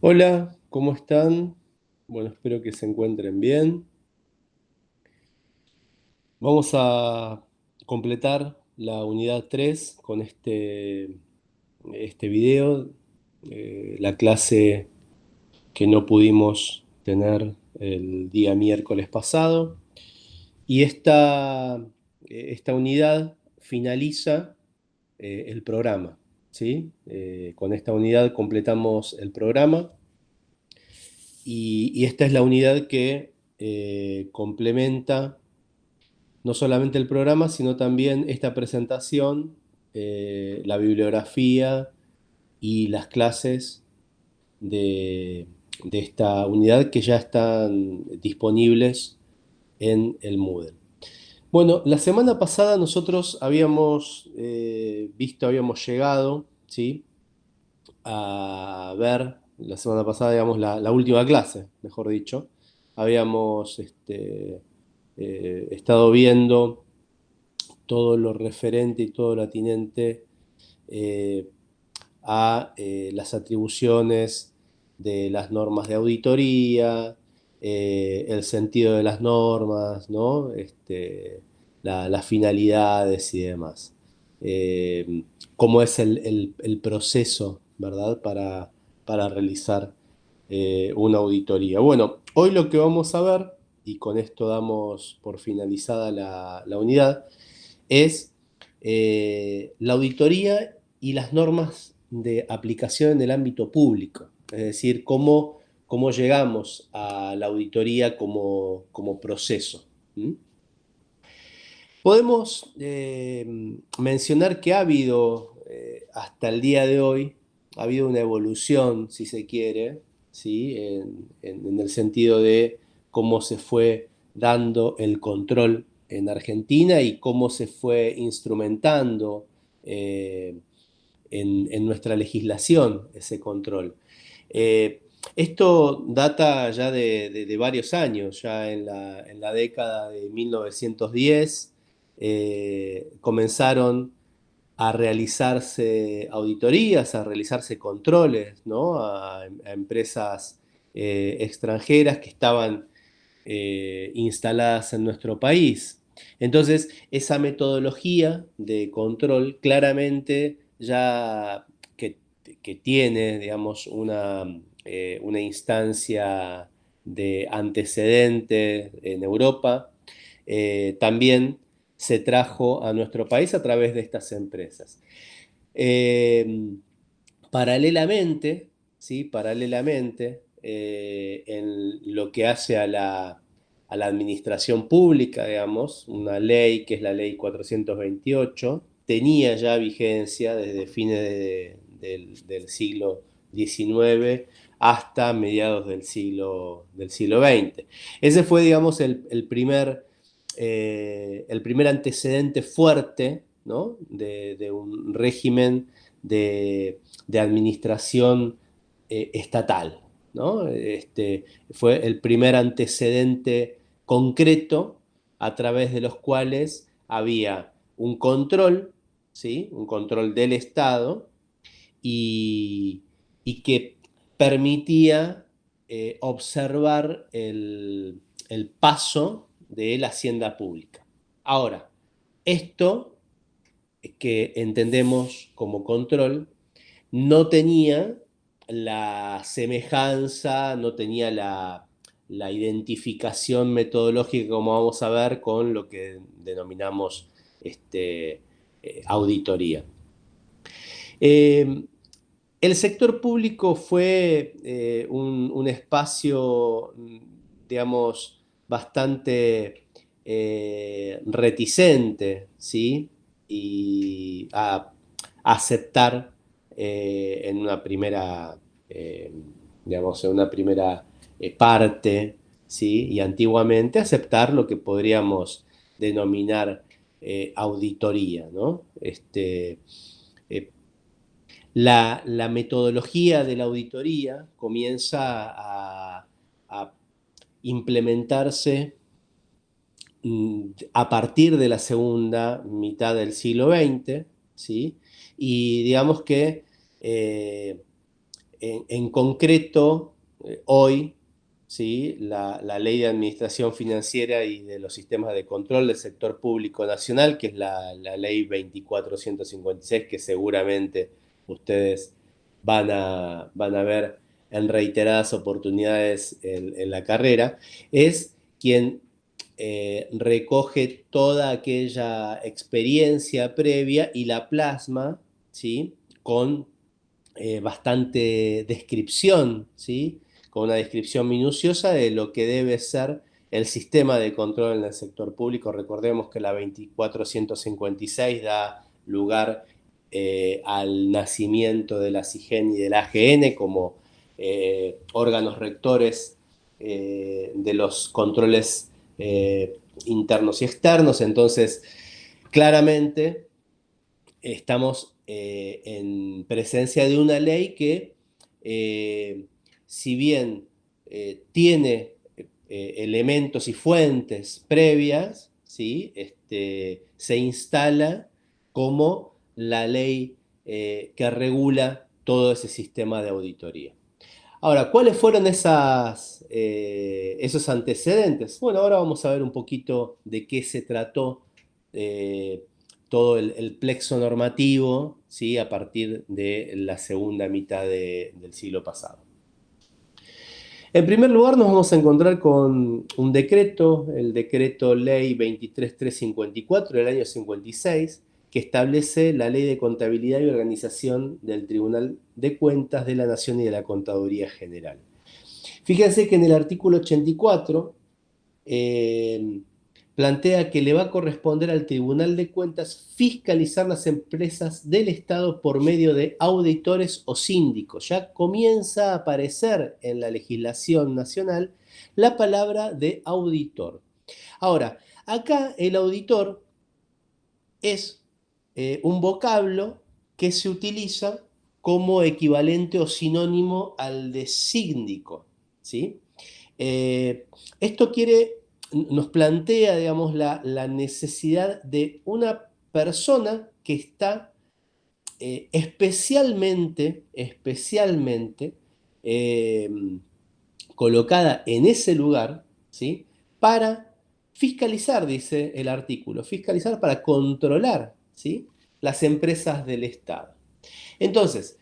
Hola, ¿cómo están? Bueno, espero que se encuentren bien. Vamos a completar la unidad 3 con este video, la clase que no pudimos tener el día miércoles pasado. Y esta unidad finaliza el programa, ¿sí? Con esta unidad completamos el programa. Y esta es la unidad que complementa no solamente el programa, sino también esta presentación, la bibliografía y las clases de, de esta unidad que ya están disponibles en el Moodle. Bueno, la semana pasada nosotros habíamos habíamos llegado, ¿sí?, a ver, la semana pasada, digamos, la última clase, mejor dicho. Habíamos estado viendo todo lo referente y todo lo atinente eh, a las atribuciones de las normas de auditoría, el sentido de las normas, ¿no? Las finalidades y demás. Cómo es el proceso, ¿verdad?, para realizar una auditoría. Bueno, hoy lo que vamos a ver, y con esto damos por finalizada la unidad, es la auditoría y las normas de aplicación en el ámbito público. Es decir, cómo llegamos a la auditoría como proceso. ¿Mm? Podemos mencionar que ha habido, hasta el día de hoy, ha habido una evolución, si se quiere, ¿sí?, en el sentido de cómo se fue dando el control en Argentina y cómo se fue instrumentando eh, en nuestra legislación ese control. Eh, Esto data ya de varios años, ya en la década de 1910 comenzaron a realizarse auditorías, a realizarse controles, ¿no?, a empresas extranjeras que estaban instaladas en nuestro país. Entonces, esa metodología de control claramente ya que, que tiene, digamos, una instancia de antecedente en Europa, también se trajo a nuestro país a través de estas empresas. Eh, Paralelamente, ¿sí?, paralelamente, en lo que hace a la administración pública, digamos, una ley que es la ley 428, tenía ya vigencia desde fines del siglo XIX hasta mediados del siglo XX. Ese fue, digamos, el primer antecedente fuerte, ¿no?, de un régimen de administración estatal, ¿no? Fue el primer antecedente concreto a través de los cuales había un control, ¿sí?, un control del Estado y, y que permitía observar el paso de la hacienda pública. Ahora, esto que entendemos como control no tenía la semejanza, no tenía la identificación metodológica, como vamos a ver, con lo que denominamos auditoría. Eh, el sector público fue un espacio, digamos, bastante reticente, ¿sí?, y a aceptar en una primera, eh, digamos, en una primera parte, ¿sí?, y antiguamente aceptar lo que podríamos denominar auditoría, ¿no? Eh, la metodología de la auditoría comienza a implementarse a partir de la segunda mitad del siglo XX, ¿sí? Y digamos que eh, En concreto, hoy, ¿sí? La Ley de Administración Financiera y de los Sistemas de Control del Sector Público Nacional, que es la Ley 2456, que seguramente ustedes van a ver en reiteradas oportunidades en la carrera, es quien recoge toda aquella experiencia previa y la plasma, ¿sí? Con bastante descripción, ¿sí? Con una descripción minuciosa de lo que debe ser el sistema de control en el sector público. Recordemos que la 2456 da lugar al nacimiento de la CIGEN y del AGN como órganos rectores de los controles internos y externos. Entonces, claramente estamos en presencia de una ley que, si bien tiene elementos y fuentes previas, ¿sí? Se instala como la ley que regula todo ese sistema de auditoría. Ahora, ¿cuáles fueron esos antecedentes? Bueno, ahora vamos a ver un poquito de qué se trató eh, todo el plexo normativo, ¿sí? A partir de la segunda mitad del siglo pasado. En primer lugar, nos vamos a encontrar con un decreto, el decreto ley 23354 del año 56, que establece la ley de contabilidad y organización del Tribunal de Cuentas de la Nación y de la Contaduría General. Fíjense que en el artículo 84 plantea que le va a corresponder al Tribunal de Cuentas fiscalizar las empresas del Estado por medio de auditores o síndicos. Ya comienza a aparecer en la legislación nacional la palabra de auditor. Ahora, acá el auditor es un vocablo que se utiliza como equivalente o sinónimo al de síndico, ¿sí? Esto nos plantea, digamos, la necesidad de una persona que está especialmente eh, colocada en ese lugar, ¿sí? Para fiscalizar, dice el artículo, fiscalizar para controlar, ¿sí? Las empresas del Estado. Entonces,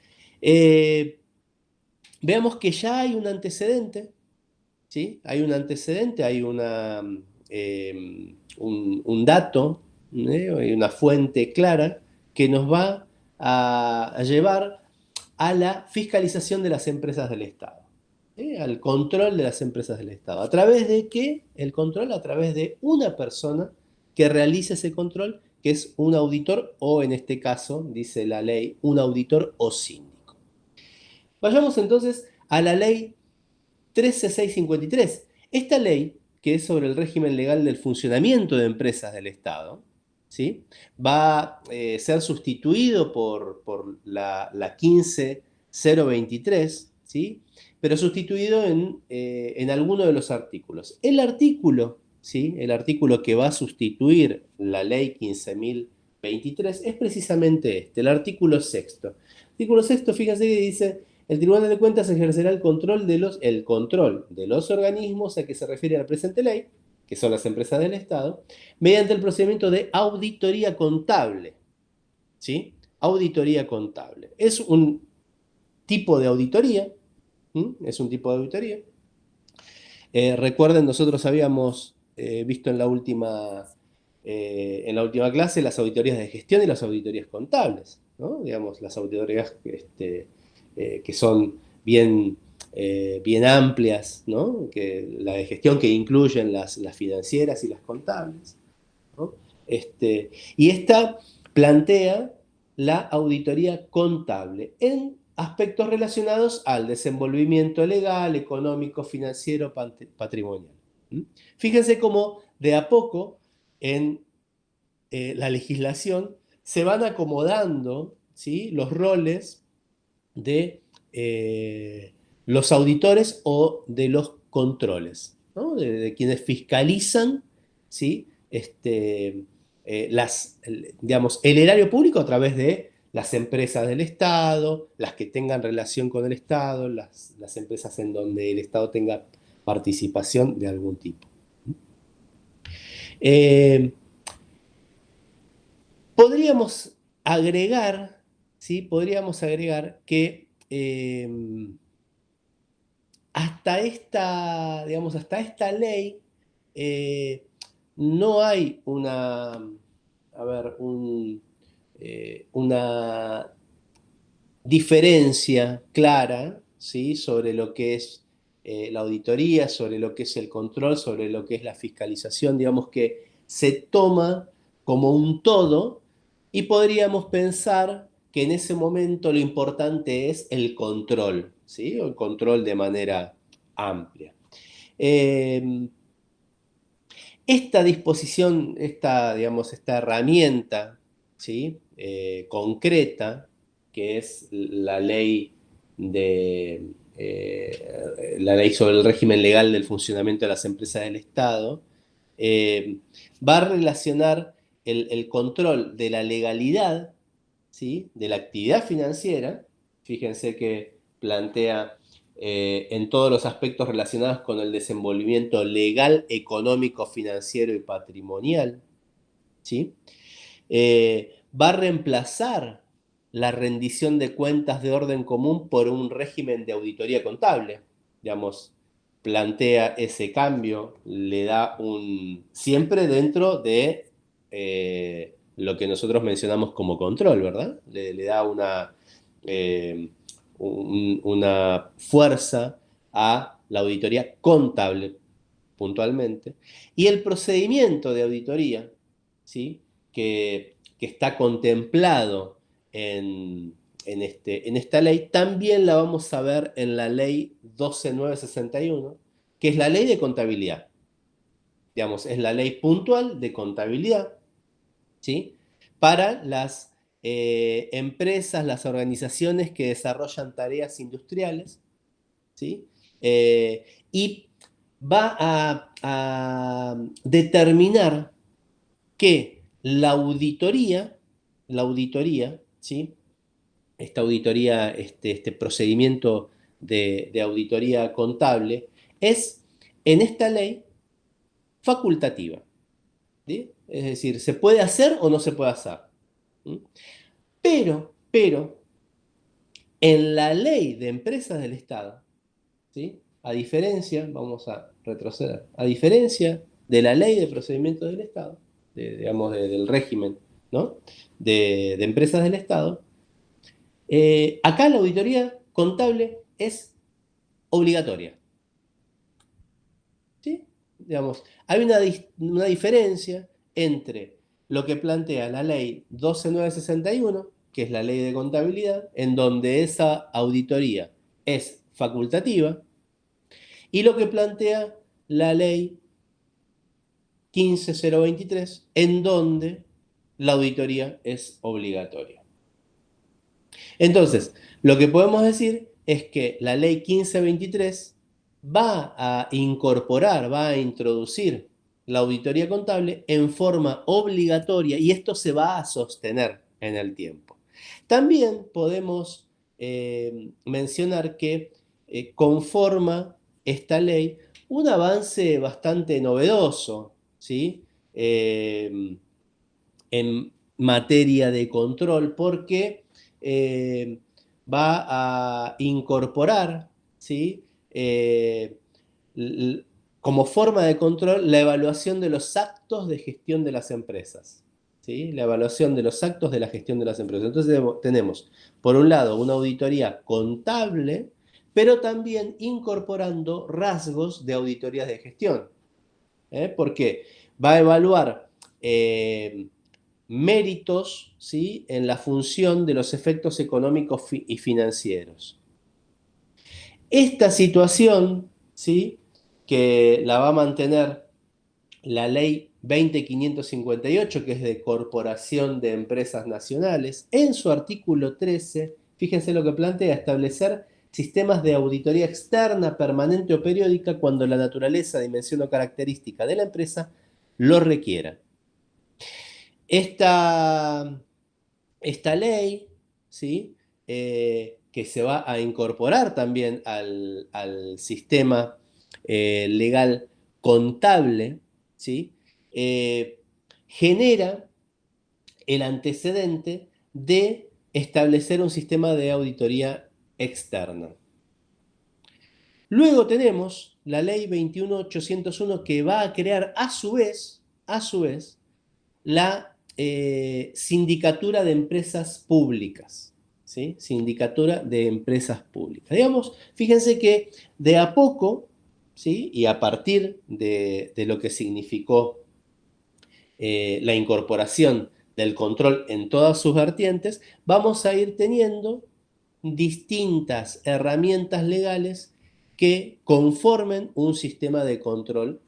veamos que ya hay un antecedente, ¿sí? Hay un antecedente, hay un dato, hay una fuente clara que nos va a llevar a la fiscalización de las empresas del Estado, al control de las empresas del Estado. ¿A través de qué? El control a través de una persona que realice ese control, que es un auditor o, en este caso, dice la ley, un auditor o síndico. Vayamos entonces a la ley 13653. Esta ley, que es sobre el régimen legal del funcionamiento de empresas del Estado, ¿sí? Va a ser sustituido por la 15023, ¿sí? Pero sustituido en alguno de los artículos. El artículo, ¿sí? El artículo que va a sustituir la ley 15023 es precisamente este, el artículo sexto. El artículo sexto, fíjense que dice: el Tribunal de Cuentas ejercerá el control de los organismos a que se refiere la presente ley, que son las empresas del Estado, mediante el procedimiento de auditoría contable. ¿Sí? Auditoría contable. Es un tipo de auditoría. Es un tipo de auditoría. Recuerden, nosotros habíamos visto en la última clase las auditorías de gestión y las auditorías contables, ¿no? Digamos, las auditorías que son bien amplias, ¿no? La de gestión que incluyen las financieras y las contables, ¿no? Y esta plantea la auditoría contable en aspectos relacionados al desenvolvimiento legal, económico, financiero, patrimonial. Fíjense cómo de a poco en la legislación se van acomodando, ¿sí? Los roles de los auditores o de los controles, ¿no? De quienes fiscalizan, ¿sí? Digamos, el erario público a través de las empresas del Estado, las que tengan relación con el Estado, las empresas en donde el Estado tenga participación de algún tipo. Eh, podríamos agregar, ¿sí? Podríamos agregar que digamos, hasta esta ley eh, no hay a ver, una diferencia clara, ¿sí? Sobre lo que es la auditoría, sobre lo que es el control, sobre lo que es la fiscalización, digamos que se toma como un todo y podríamos pensar que en ese momento lo importante es el control, ¿sí? O el control de manera amplia. Eh, esta disposición, digamos, esta herramienta, ¿sí? Concreta, que es la ley sobre el régimen legal del funcionamiento de las empresas del Estado, eh, va a relacionar el control de la legalidad, ¿sí? De la actividad financiera. Fíjense que plantea en todos los aspectos relacionados con el desenvolvimiento legal, económico, financiero y patrimonial, ¿sí? Va a reemplazar la rendición de cuentas de orden común por un régimen de auditoría contable. Digamos, plantea ese cambio, le da siempre dentro de lo que nosotros mencionamos como control, ¿verdad? Le da eh, una fuerza a la auditoría contable, puntualmente, y el procedimiento de auditoría, ¿sí? que está contemplado en esta ley, también la vamos a ver en la ley 12961, que es la ley de contabilidad. Digamos, es la ley puntual de contabilidad, ¿sí? Para las empresas, las organizaciones que desarrollan tareas industriales, ¿sí? Y va a determinar que la auditoría, ¿sí? Esta auditoría, este procedimiento de auditoría contable, es en esta ley facultativa, ¿sí? Es decir, se puede hacer o no se puede hacer. ¿Sí? Pero, en la ley de empresas del Estado, ¿sí? Vamos a retroceder, a diferencia de la ley de procedimiento del Estado, digamos, del régimen, ¿no? de empresas del Estado, acá la auditoría contable es obligatoria, ¿sí? Digamos, hay una diferencia entre lo que plantea la ley 12961, que es la ley de contabilidad, en donde esa auditoría es facultativa, y lo que plantea la ley 15023, en donde la auditoría es obligatoria. Entonces, lo que podemos decir es que la ley 1523 va a incorporar, va a introducir la auditoría contable en forma obligatoria y esto se va a sostener en el tiempo. También podemos mencionar que conforma esta ley un avance bastante novedoso, ¿sí? En materia de control, porque va a incorporar, ¿sí? Como forma de control la evaluación de los actos de gestión de las empresas. ¿Sí? La evaluación de los actos de la gestión de las empresas. Entonces tenemos, por un lado, una auditoría contable, pero también incorporando rasgos de auditorías de gestión. Porque va a evaluar méritos, ¿sí? En la función de los efectos económicos y financieros. Esta situación, ¿sí? Que la va a mantener la ley 20558, que es de Corporación de Empresas Nacionales, en su artículo 13, fíjense lo que plantea: establecer sistemas de auditoría externa, permanente o periódica cuando la naturaleza, dimensión o característica de la empresa lo requiera. Esta ley ¿sí? Que se va a incorporar también al sistema legal contable, ¿sí? Eh, genera el antecedente de establecer un sistema de auditoría externa. Luego tenemos la ley 21.801 que va a crear a su vez la sindicatura de empresas públicas, ¿sí? Sindicatura de empresas públicas. Digamos, fíjense que de a poco, ¿sí? Y a partir de lo que significó la incorporación del control en todas sus vertientes, vamos a ir teniendo distintas herramientas legales que conformen un sistema de control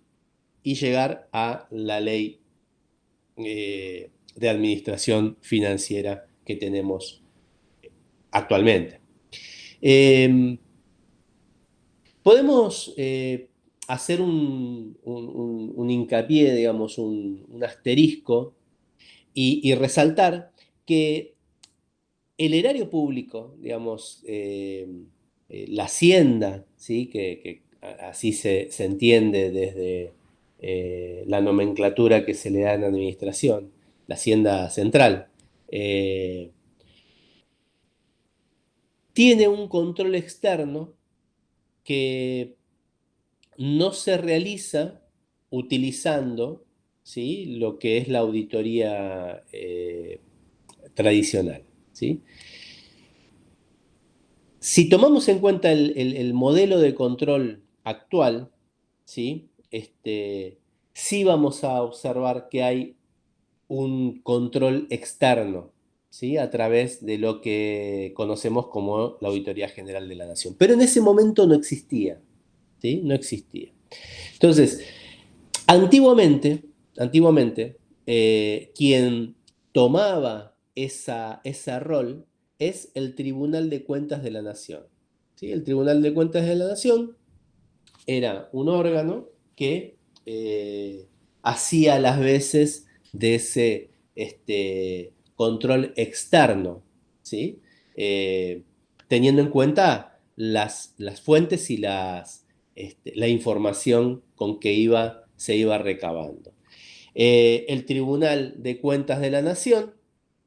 y llegar a la ley de administración financiera que tenemos actualmente. Podemos hacer un hincapié, digamos, un asterisco y resaltar que el erario público, digamos, la hacienda, ¿sí? Que así se entiende desde la nomenclatura que se le da en administración, la hacienda central, eh, tiene un control externo que no se realiza utilizando, ¿sí? Lo que es la auditoría tradicional, ¿sí? Si tomamos en cuenta el modelo de control actual, ¿sí? Sí vamos a observar que hay un control externo, ¿sí? A través de lo que conocemos como la Auditoría General de la Nación. Pero en ese momento no existía, ¿sí? No existía. Entonces, antiguamente, quien tomaba ese rol es el Tribunal de Cuentas de la Nación. ¿Sí? El Tribunal de Cuentas de la Nación era un órgano que hacía las veces de ese control externo, ¿sí? Eh, teniendo en cuenta las fuentes y la información con que se iba recabando. El Tribunal de Cuentas de la Nación,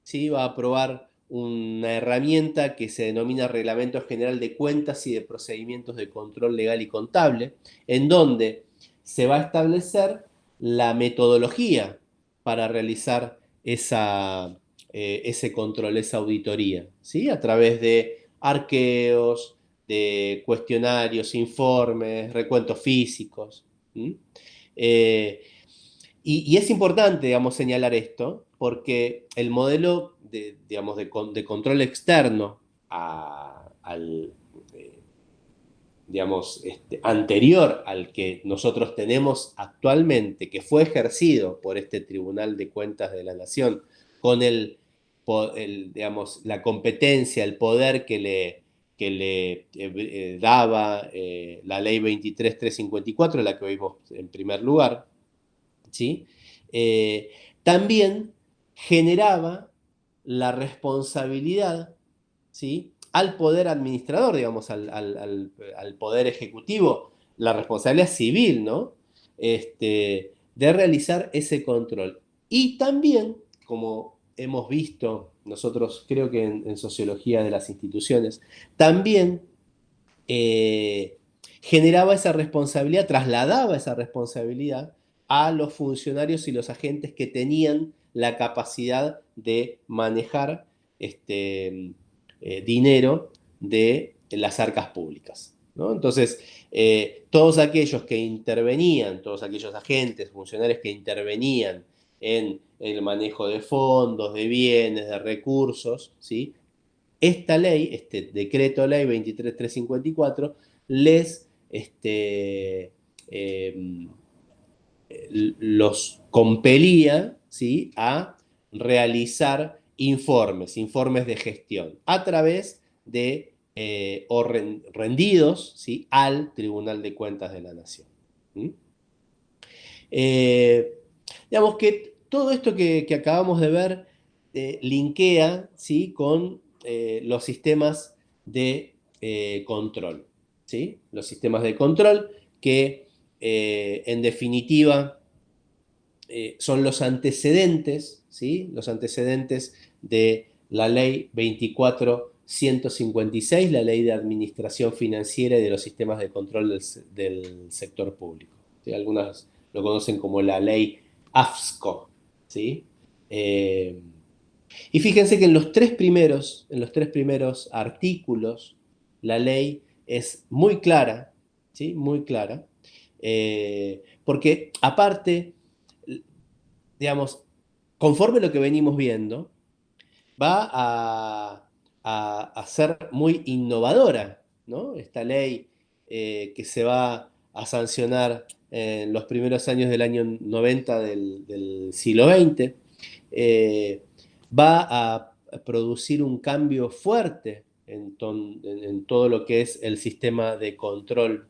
¿sí? Va a aprobar una herramienta que se denomina Reglamento General de Cuentas y de Procedimientos de Control Legal y Contable, en donde se va a establecer la metodología para realizar ese control, esa auditoría, ¿sí? A través de arqueos, de cuestionarios, informes, recuentos físicos. Eh, y es importante, digamos, señalar esto, porque el modelo digamos, de control externo al, digamos, anterior al que nosotros tenemos actualmente, que fue ejercido por este Tribunal de Cuentas de la Nación, con digamos, la competencia, el poder que le daba la ley 23.354, la que vimos en primer lugar, ¿sí? Eh, también generaba la responsabilidad, ¿sí? Al poder administrador, digamos, al poder ejecutivo, la responsabilidad civil, ¿no? De realizar ese control. Y también, como hemos visto nosotros, creo que en sociología de las instituciones, también eh, generaba esa responsabilidad, trasladaba esa responsabilidad a los funcionarios y los agentes que tenían la capacidad de manejar dinero de las arcas públicas, ¿no? Entonces, todos aquellos que intervenían, todos aquellos agentes, funcionarios que intervenían en el manejo de fondos, de bienes, de recursos, ¿sí? Esta ley, este decreto ley 23.354, les eh, los compelía, ¿sí? A realizar informes de gestión, a través de o rendidos, ¿sí? Al Tribunal de Cuentas de la Nación. ¿Mm? Eh, digamos que todo esto que acabamos de ver linkea, ¿sí? Con los sistemas de control, ¿sí? Los sistemas de control que, en definitiva, son los antecedentes, ¿sí? Los antecedentes de la ley 24.156, la ley de administración financiera y de los sistemas de control del sector público, ¿sí? Algunas lo conocen como la ley AFSCO, ¿sí? Eh, y fíjense que en los tres primeros artículos, la ley es muy clara, ¿sí? Muy clara, porque aparte, digamos, conforme lo que venimos viendo, va a ser muy innovadora, ¿no? Esta ley, que se va a sancionar en los primeros años del año 90 del siglo XX, eh, va a producir un cambio fuerte en todo lo que es el sistema de control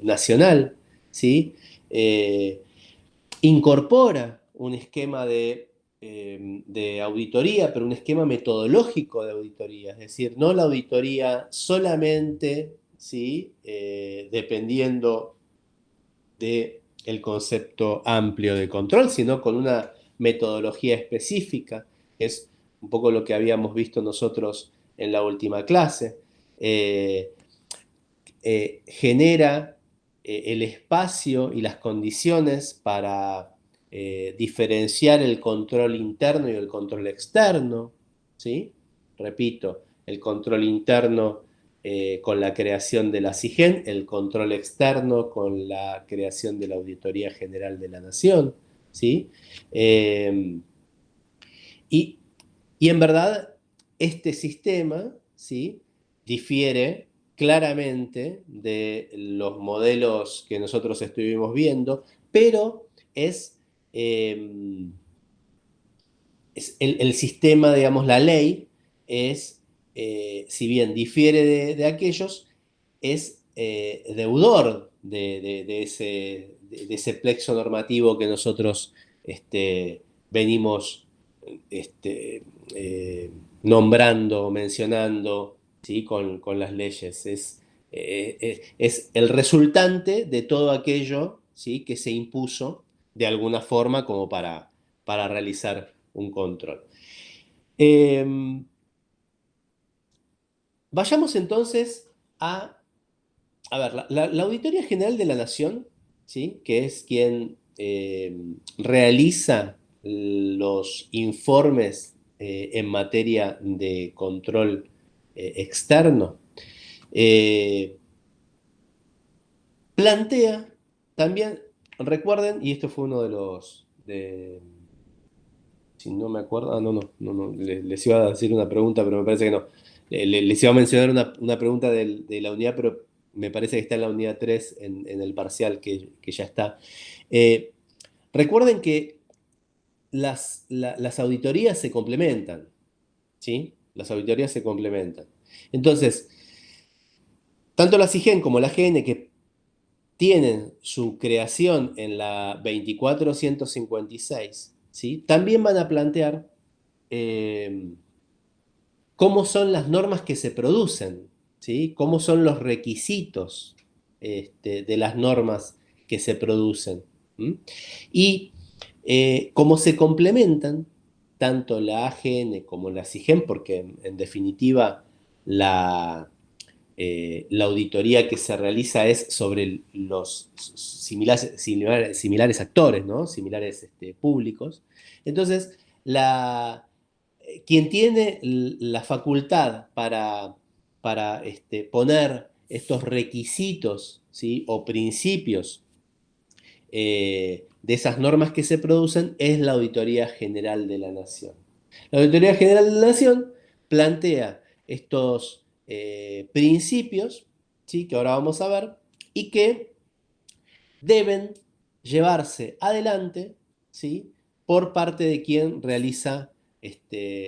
nacional, ¿sí? Eh, Incorpora un esquema de auditoría, pero un esquema metodológico de auditoría, es decir, no la auditoría solamente, ¿sí? Dependiendo del concepto amplio de control, sino con una metodología específica, que es un poco lo que habíamos visto nosotros en la última clase. Eh, Genera el espacio y las condiciones para diferenciar el control interno y el control externo, ¿sí? Repito, el control interno con la creación de la CIGEN, el control externo con la creación de la Auditoría General de la Nación, ¿sí? Eh, y, y en verdad, este sistema, ¿sí? Difiere claramente de los modelos que nosotros estuvimos viendo, pero es, eh, es el sistema, digamos, la ley es, si bien difiere de aquellos, es deudor de ese plexo normativo que nosotros venimos este, eh, nombrando, mencionando, ¿sí? Con las leyes. Es el resultante de todo aquello, ¿sí? Que se impuso de alguna forma como para realizar un control. Eh, Vayamos entonces a ver, la Auditoría General de la Nación, ¿sí? Que es quien realiza los informes en materia de control externo, eh, plantea también, recuerden, y esto fue uno de si no me acuerdo, no, les iba a decir una pregunta, pero me parece que no. Les iba a mencionar una pregunta de la unidad, pero me parece que está en la unidad 3 en el parcial que ya está. Eh, Recuerden que las auditorías se complementan, ¿sí? Las auditorías se complementan. Entonces, tanto la SIGEN como la GN, que tienen su creación en la 24.156, ¿sí? También van a plantear eh, cómo son las normas que se producen, ¿sí? Cómo son los requisitos de las normas que se producen. ¿M? Y cómo se complementan tanto la AGN como la SIGEN, porque en definitiva la auditoría que se realiza es sobre los similares actores, ¿no? Similares públicos. Entonces, quien tiene la facultad para poner estos requisitos, ¿sí? O principios de esas normas que se producen es la Auditoría General de la Nación. La Auditoría General de la Nación plantea estos principios, ¿sí? Que ahora vamos a ver, y que deben llevarse adelante, ¿sí? Por parte de quien realiza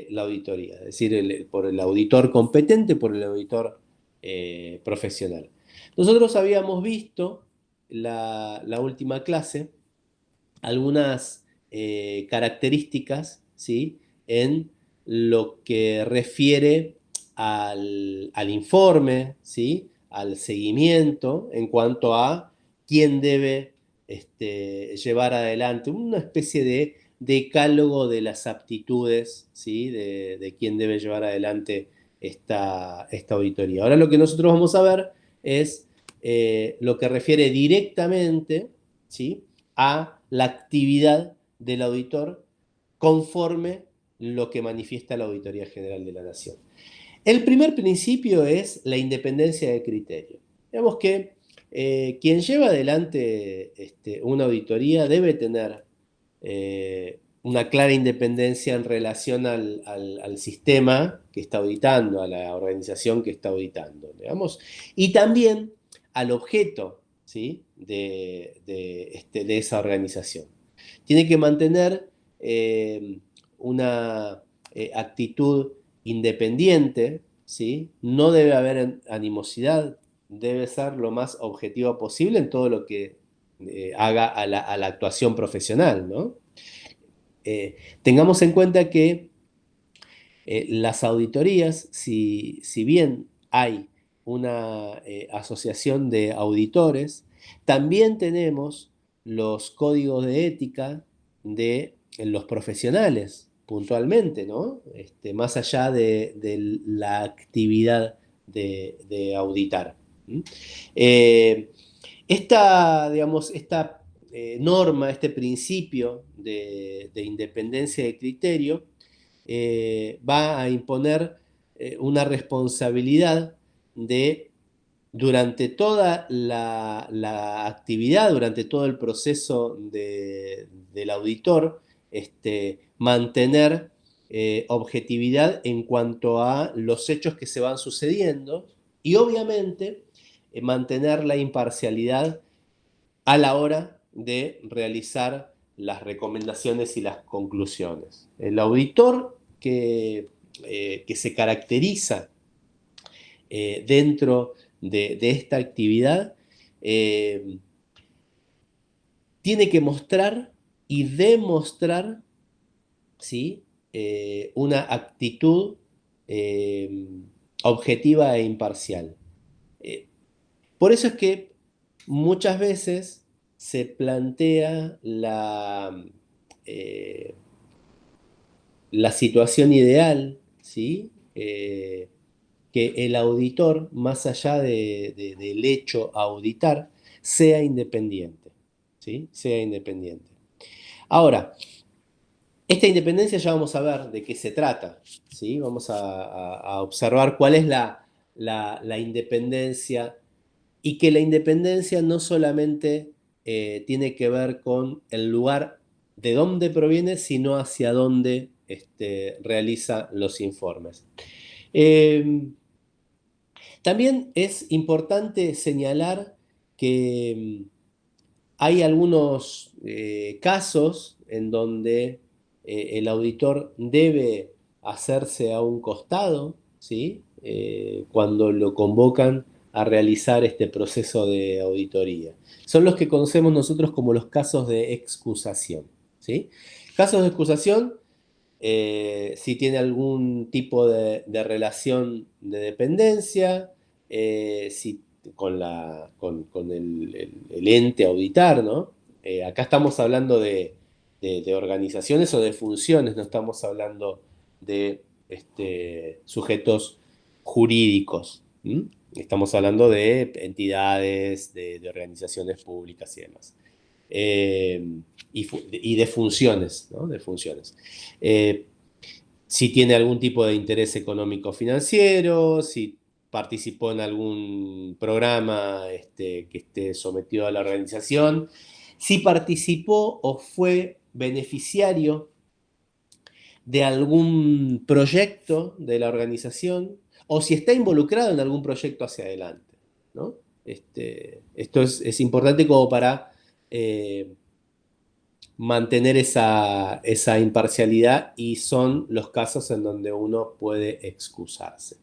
la auditoría, es decir, por el auditor competente, por el auditor profesional. Nosotros habíamos visto la última clase algunas características, ¿sí? En lo que refiere al informe, ¿sí? Al seguimiento en cuanto a quién debe llevar adelante una especie de decálogo de las aptitudes, ¿sí? De quién debe llevar adelante esta auditoría. Ahora lo que nosotros vamos a ver es lo que refiere directamente, ¿sí? A la actividad del auditor conforme lo que manifiesta la Auditoría General de la Nación. El primer principio es la independencia de criterio. Digamos que quien lleva adelante una auditoría debe tener una clara independencia en relación al sistema que está auditando, a la organización que está auditando, digamos, y también al objeto, ¿sí? de esa organización. Tiene que mantener una actitud independiente, ¿sí? No debe haber animosidad, debe ser lo más objetivo posible en todo lo que haga a la actuación profesional, ¿no? Tengamos en cuenta que las auditorías, si bien hay una asociación de auditores, también tenemos los códigos de ética de los profesionales, puntualmente, ¿no? Más allá de la actividad de auditar. ¿Mm? Eh, digamos, esta norma, este principio de independencia de criterio, va a imponer una responsabilidad de, durante toda la actividad, durante todo el proceso del auditor, mantener objetividad en cuanto a los hechos que se van sucediendo y obviamente mantener la imparcialidad a la hora de realizar las recomendaciones y las conclusiones. El auditor que se caracteriza dentro de esta actividad eh, tiene que mostrar y demostrar, ¿sí? Una actitud eh, objetiva e imparcial. Eh, por eso es que muchas veces se plantea eh, la situación ideal, ¿sí? Que el auditor, más allá del hecho a auditar, sea independiente, ¿sí? Sea independiente. Ahora, esta independencia ya vamos a ver de qué se trata, ¿sí? Vamos a observar cuál es la independencia y que la independencia no solamente tiene que ver con el lugar de dónde proviene, sino hacia dónde realiza los informes. Eh, También es importante señalar que hay algunos casos en donde el auditor debe hacerse a un costado, ¿sí? Cuando lo convocan a realizar este proceso de auditoría. Son los que conocemos nosotros como los casos de excusación, ¿sí? Casos de excusación, si tiene algún tipo de relación de dependencia, si con el ente a auditar, ¿no? Acá estamos hablando de organizaciones o de funciones, no estamos hablando de sujetos jurídicos. ¿M? Estamos hablando de entidades, de organizaciones públicas y demás. Y de funciones, ¿no? De funciones. Eh, si tiene algún tipo de interés económico financiero, si participó en algún programa que esté sometido a la organización, si participó o fue beneficiario de algún proyecto de la organización, o si está involucrado en algún proyecto hacia adelante, ¿no? Esto es importante como para mantener esa imparcialidad y son los casos en donde uno puede excusarse.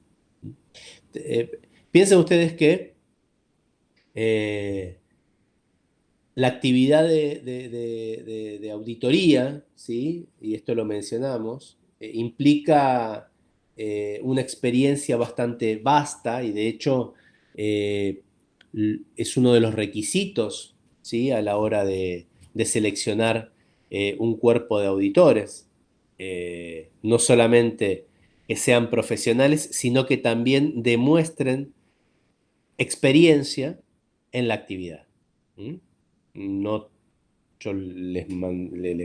Eh, Piensen ustedes que eh, la actividad de auditoría, ¿sí? Y esto lo mencionamos, implica una experiencia bastante vasta y de hecho es uno de los requisitos, ¿sí? A la hora de seleccionar un cuerpo de auditores. No solamente que sean profesionales, sino que también demuestren experiencia en la actividad. ¿Mm? No, yo les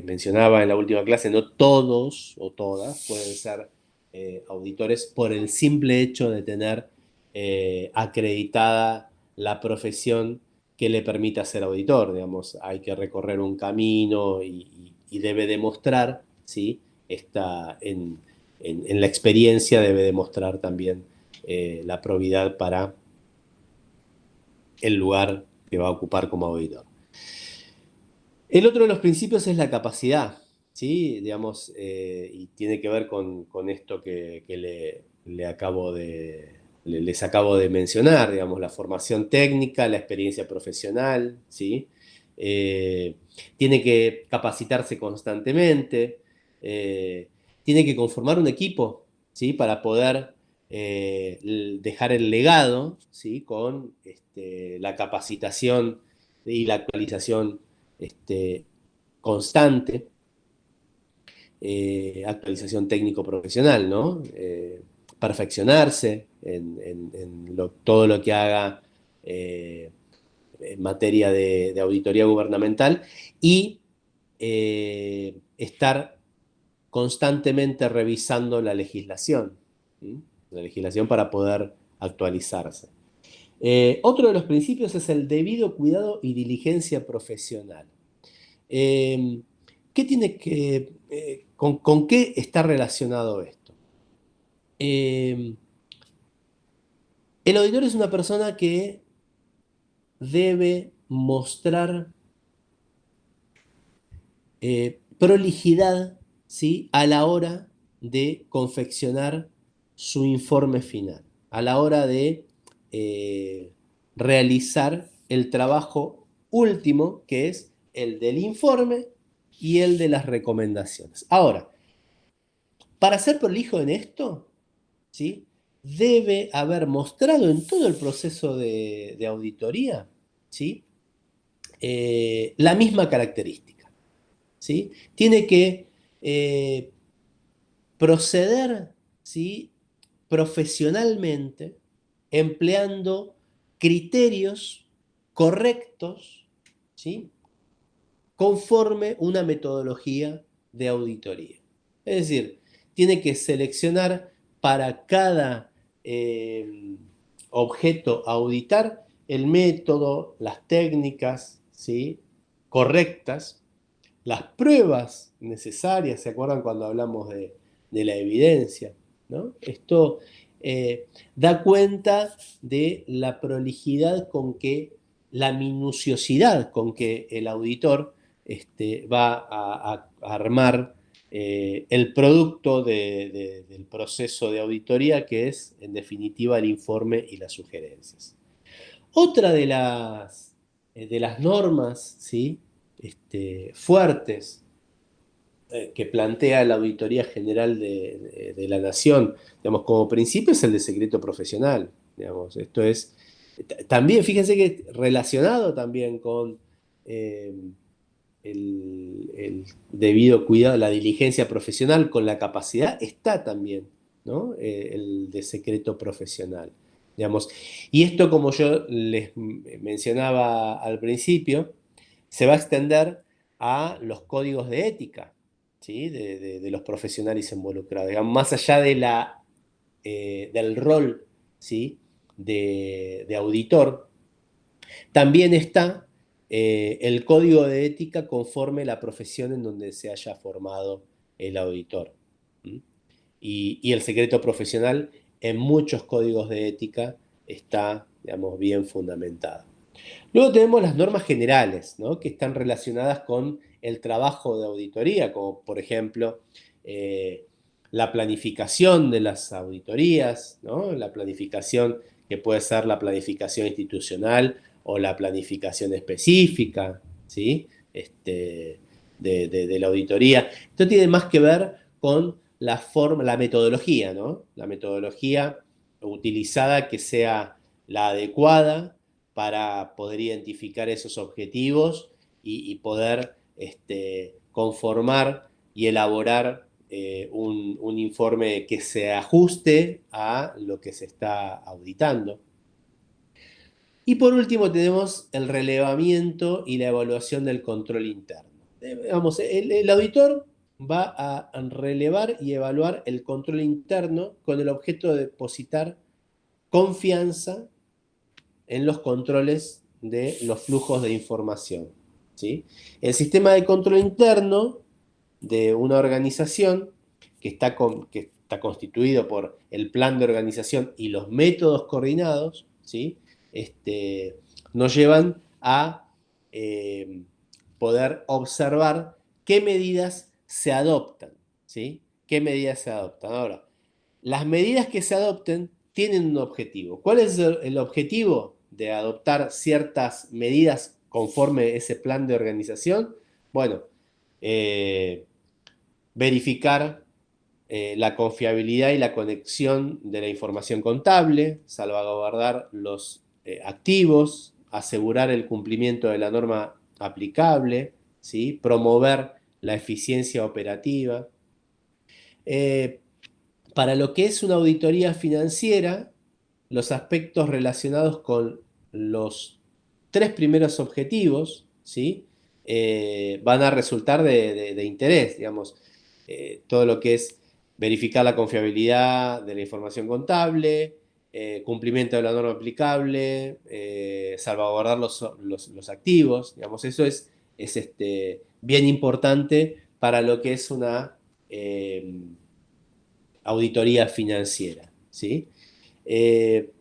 mencionaba en la última clase, no todos o todas pueden ser auditores por el simple hecho de tener acreditada la profesión que le permita ser auditor. Digamos, hay que recorrer un camino y debe demostrar, ¿sí? En la experiencia debe demostrar también la probidad para el lugar que va a ocupar como auditor. El otro de los principios es la capacidad, ¿sí? Digamos, y tiene que ver con esto que les acabo de mencionar, digamos, la formación técnica, la experiencia profesional, ¿sí? Eh, Tiene que capacitarse constantemente, eh, tiene que conformar un equipo, ¿sí? Para poder dejar el legado, ¿sí? Con la capacitación y la actualización constante, actualización técnico-profesional, ¿no? Perfeccionarse en todo lo que haga en materia de auditoría gubernamental y estar constantemente revisando la legislación, ¿sí? La legislación para poder actualizarse. Otro de los principios es el debido cuidado y diligencia profesional. Eh, ¿Qué tiene con qué está relacionado esto? Eh, el auditor es una persona que debe mostrar prolijidad, ¿sí? A la hora de confeccionar su informe final, a la hora de eh, realizar el trabajo último, que es el del informe y el de las recomendaciones. Ahora, para ser prolijo en esto, ¿sí? Debe haber mostrado en todo el proceso de auditoría, ¿sí? La misma característica, ¿sí? Tiene que proceder, ¿sí? Profesionalmente, empleando criterios correctos, ¿sí? Conforme una metodología de auditoría. Es decir, tiene que seleccionar para cada objeto a auditar el método, las técnicas, ¿sí? Correctas, las pruebas necesarias. ¿Se acuerdan cuando hablamos de la evidencia? ¿No? Esto da cuenta de la prolijidad con que, la minuciosidad con que el auditor va a armar el producto del proceso de auditoría, que es, en definitiva, el informe y las sugerencias. Otra de las normas, ¿sí? Fuertes que plantea la Auditoría General de la Nación, digamos, como principio es el de secreto profesional. Digamos, esto es, también, fíjense que relacionado también con eh, el debido cuidado, la diligencia profesional, con la capacidad, está también, ¿no? El de secreto profesional. Digamos. Y esto, como yo les mencionaba al principio, se va a extender a los códigos de ética, ¿sí? De los profesionales involucrados. Digamos, más allá del rol, ¿sí? De auditor, también está el código de ética conforme la profesión en donde se haya formado el auditor. ¿Mm? Y el secreto profesional en muchos códigos de ética está, digamos, bien fundamentado. Luego tenemos las normas generales, ¿no? Que están relacionadas con el trabajo de auditoría, como por ejemplo la planificación de las auditorías, ¿no? La planificación que puede ser la planificación institucional o la planificación específica, ¿sí? De la auditoría. Esto tiene más que ver con la forma, la metodología, ¿no? La metodología utilizada que sea la adecuada para poder identificar esos objetivos y poder conformar y elaborar un informe que se ajuste a lo que se está auditando. Y por último tenemos el relevamiento y la evaluación del control interno. Vamos, el auditor va a relevar y evaluar el control interno con el objeto de depositar confianza en los controles de los flujos de información, ¿sí? El sistema de control interno de una organización que está constituido por el plan de organización y los métodos coordinados, ¿sí? Nos llevan a poder observar qué medidas se adoptan, ¿sí? ¿Qué medidas se adoptan? Ahora, las medidas que se adopten tienen un objetivo. ¿Cuál es el objetivo de adoptar ciertas medidas conforme ese plan de organización? Bueno, eh, verificar la confiabilidad y la conexión de la información contable, salvaguardar los activos, asegurar el cumplimiento de la norma aplicable, ¿sí? Promover la eficiencia operativa. Eh, para lo que es una auditoría financiera, los aspectos relacionados con los tres primeros objetivos, ¿sí? Van a resultar de interés, digamos, todo lo que es verificar la confiabilidad de la información contable, cumplimiento de la norma aplicable, salvaguardar los activos, digamos, eso es bien importante para lo que es una auditoría financiera, ¿sí? Eh,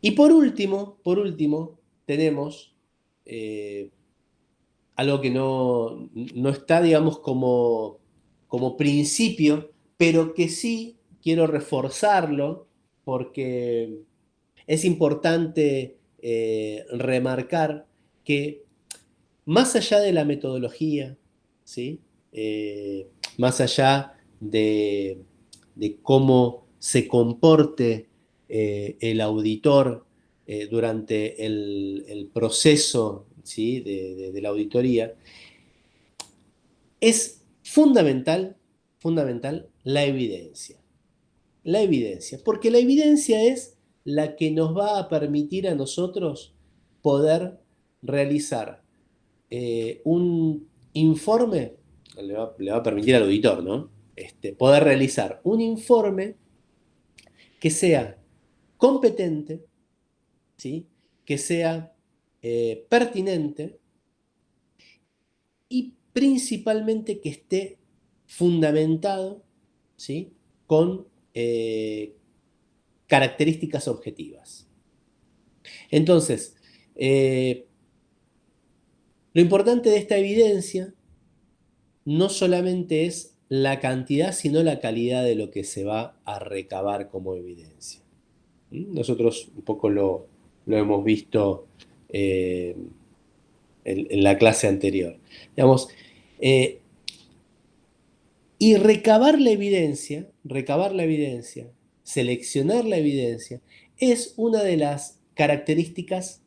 y por último, tenemos algo que no está, digamos, como principio, pero que sí quiero reforzarlo porque es importante remarcar que más allá de la metodología, ¿sí? Más allá de cómo se comporte el auditor durante el proceso, ¿sí? de la auditoría, es fundamental la evidencia. La evidencia, porque la evidencia es la que nos va a permitir a nosotros poder realizar un informe, le va a permitir al auditor, ¿no? Poder realizar un informe que sea competente, ¿sí? Que sea pertinente y principalmente que esté fundamentado, ¿sí? Con características objetivas. Entonces, lo importante de esta evidencia no solamente es la cantidad, sino la calidad de lo que se va a recabar como evidencia. Nosotros un poco lo hemos visto en la clase anterior. Digamos, eh, y recabar la evidencia, seleccionar la evidencia, es una de las características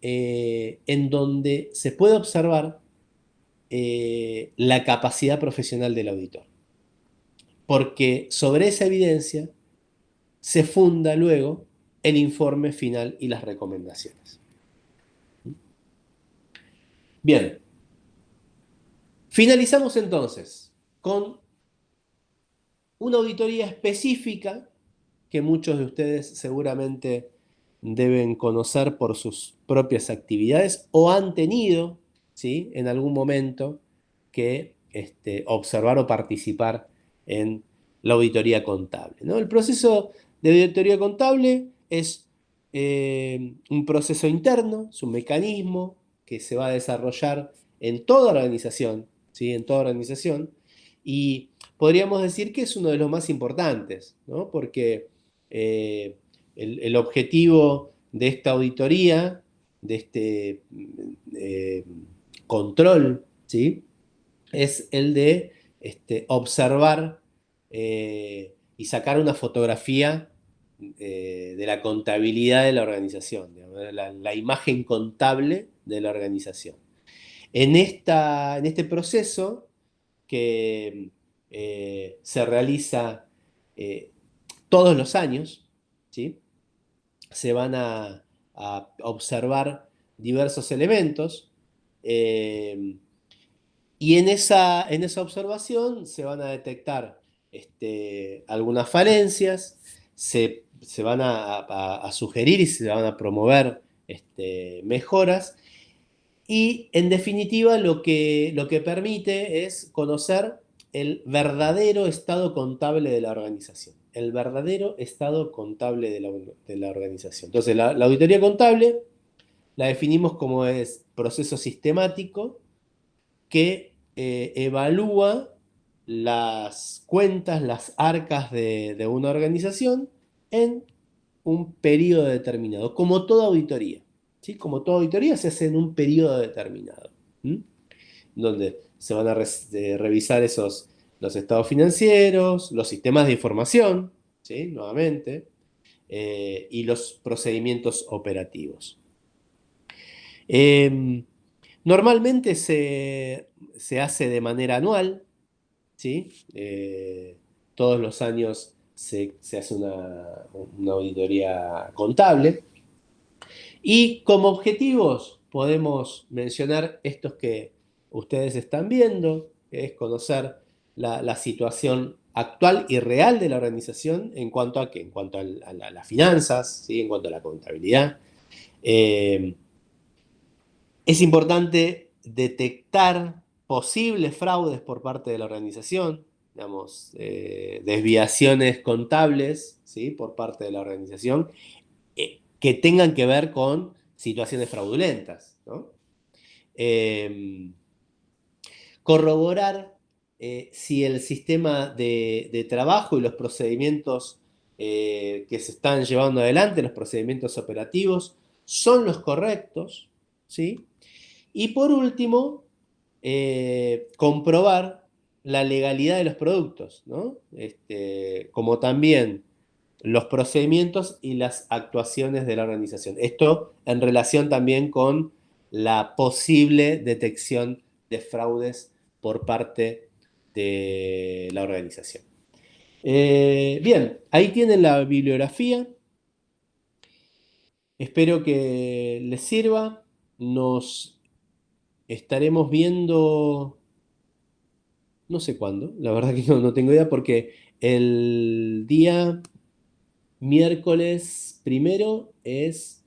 en donde se puede observar la capacidad profesional del auditor. Porque sobre esa evidencia se funda luego el informe final y las recomendaciones. Bien, finalizamos entonces con una auditoría específica que muchos de ustedes seguramente deben conocer por sus propias actividades o han tenido, ¿sí? En algún momento que observar o participar en la auditoría contable, ¿no? El proceso de auditoría contable es un proceso interno, es un mecanismo que se va a desarrollar en toda organización, ¿sí? En toda organización, y podríamos decir que es uno de los más importantes, ¿no? Porque eh, el objetivo de esta auditoría, de este control, ¿sí? Es el de observar y sacar una fotografía de la contabilidad de la organización, digamos, la imagen contable de la organización. En este proceso que se realiza todos los años, ¿sí? Se van a observar diversos elementos y en esa observación se van a detectar algunas falencias, se van a sugerir y se van a promover mejoras y en definitiva lo que permite es conocer el verdadero estado contable de la organización. El verdadero estado contable de la organización. Entonces, la auditoría contable la definimos como es proceso sistemático que evalúa las cuentas, las arcas de una organización en un periodo determinado, como toda auditoría. ¿Sí? Como toda auditoría se hace en un periodo determinado, ¿m? Donde se van a revisar los estados financieros, los sistemas de información, ¿sí? Nuevamente, y los procedimientos operativos. Normalmente se hace de manera anual, ¿sí? Todos los años se hace una auditoría contable. Y como objetivos podemos mencionar estos que ustedes están viendo, que es conocer la situación actual y real de la organización en cuanto a qué, en cuanto a las finanzas, ¿sí? En cuanto a la contabilidad. Eh, es importante detectar posibles fraudes por parte de la organización, digamos, desviaciones contables, ¿sí? Por parte de la organización, que tengan que ver con situaciones fraudulentas, ¿no? Corroborar si el sistema de trabajo y los procedimientos que se están llevando adelante, los procedimientos operativos, son los correctos, ¿sí? Y por último, comprobar la legalidad de los productos, ¿no? Como también los procedimientos y las actuaciones de la organización. Esto en relación también con la posible detección de fraudes por parte de la organización. Bien, ahí tienen la bibliografía. Espero que les sirva. Nos estaremos viendo, no sé cuándo, la verdad que no tengo idea, porque el día miércoles primero es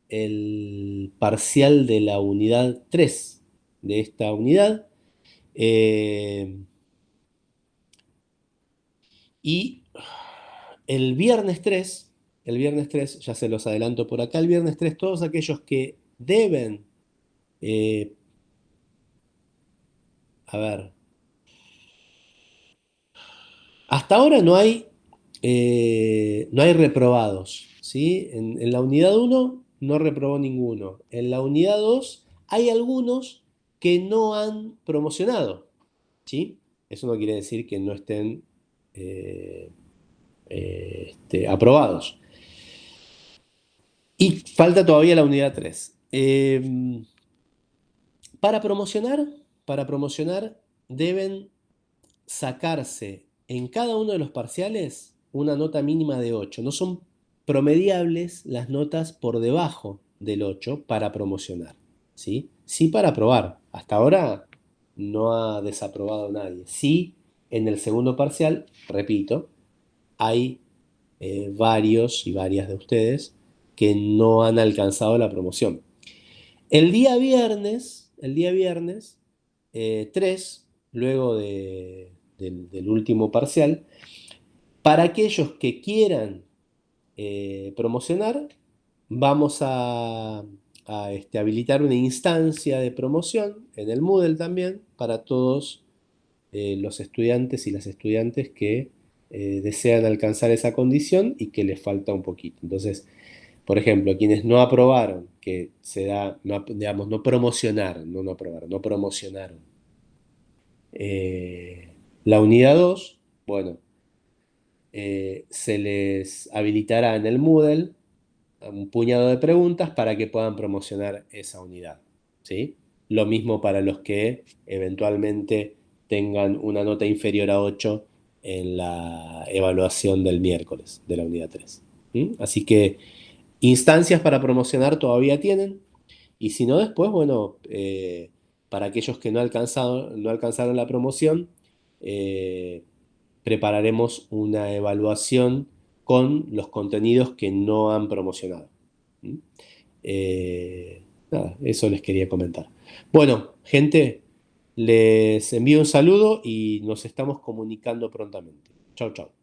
el parcial de la unidad 3 de esta unidad. Eh, y el viernes 3, ya se los adelanto por acá, el viernes 3 todos aquellos que deben, eh, a ver, hasta ahora no hay reprobados, ¿sí? En la unidad 1 no reprobó ninguno. En la unidad 2 hay algunos que no han promocionado, ¿sí? Eso no quiere decir que no estén eh, aprobados. Y falta todavía la unidad 3. Para promocionar, para promocionar deben sacarse en cada uno de los parciales una nota mínima de 8. No son promediables las notas por debajo del 8 para promocionar, ¿sí? Sí para aprobar. Hasta ahora no ha desaprobado nadie. Sí, en el segundo parcial, repito, hay varios y varias de ustedes que no han alcanzado la promoción. El día viernes 3, luego del último parcial, para aquellos que quieran promocionar, vamos a habilitar una instancia de promoción en el Moodle también para todos los estudiantes y las estudiantes que desean alcanzar esa condición y que les falta un poquito. Entonces, por ejemplo, quienes no aprobaron, que se da, no, digamos, no promocionaron, no aprobaron, no promocionaron. La unidad 2, bueno, se les habilitará en el Moodle un puñado de preguntas para que puedan promocionar esa unidad, ¿sí? Lo mismo para los que eventualmente tengan una nota inferior a 8 en la evaluación del miércoles de la unidad 3. ¿Mm? Así que instancias para promocionar todavía tienen, y si no después, bueno, para aquellos que no alcanzaron la promoción, eh, prepararemos una evaluación con los contenidos que no han promocionado. ¿Mm? Nada, eso les quería comentar. Bueno, gente, les envío un saludo y nos estamos comunicando prontamente. Chau, chau.